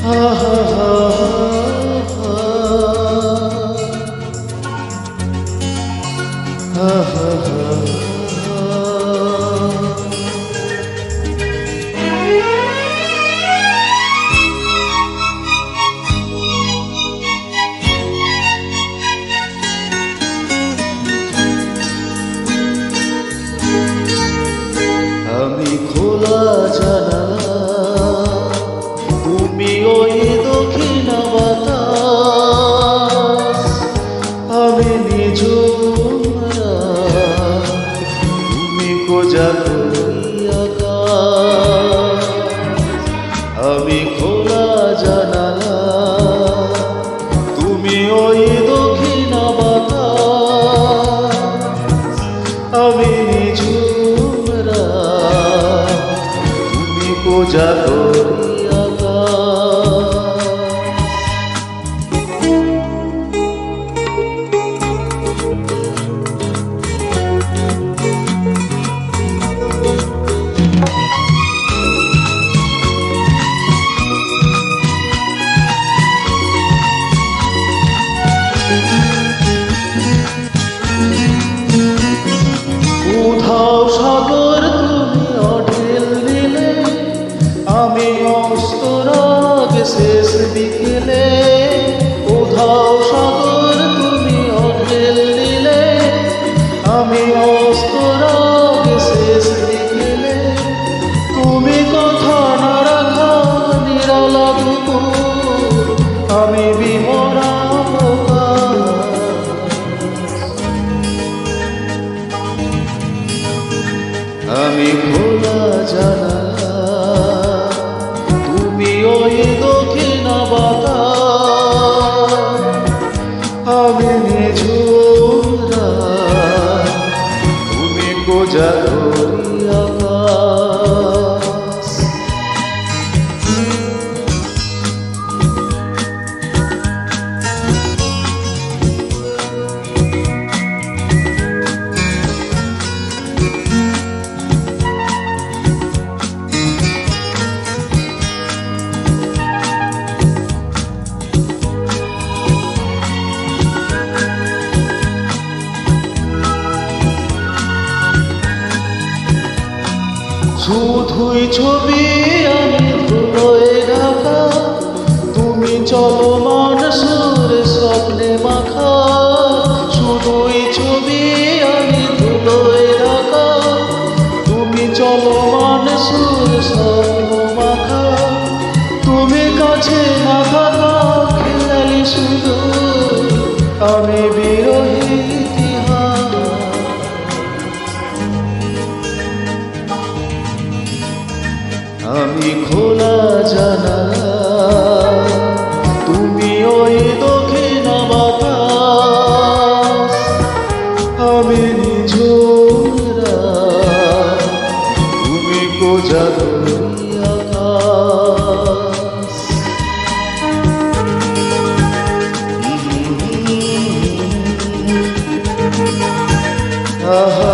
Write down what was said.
আমি খোলা জানালা, তুমি ওই দক্ষিণ বাতাস, আমি নিঝুম রাত, তুমি কোজাগরী আকাশ। আমি খোলা জানালা, তুমি ওই দক্ষিণ বাতাস, আমি নিঝুম রাত, তুমি কোজাগরী আকাশ। উধাও সাগর তুমি অঢেল দিলে, আমি অস্তরাগ শেষ বিকেলে। উধাও সাগর তুমি অঢেল দিলে, আমি অস্তরাগ শেষ বিকেলে। তুমি কথা না রাখা নিরালা দুপুর, আমি বিমরা আমি খোলা জানালা, তুমি ওই দক্ষিণ বাতাস, আমি নিঝুম রাত, তুমি কোজাগরী আকাশ। শুধুই ছবি আমি ধুলোয় ঢাকা, তুমি চলমান সুরে স্বপ্নে মাখা। শুধুই ছবি আমি ধুলোয় ঢাকা, তুমি চলমান সুরে স্বপ্ন মাখা। তুমি কাছে না থাকা খেয়ালি শুধু, আমি বিরহী ইতিহাস। আমি খোলা জানালা, তুমি ওই দক্ষিণ বাতাস, আমি নিঝুম রাত, তুমি কোজাগরী আকাশ। আহা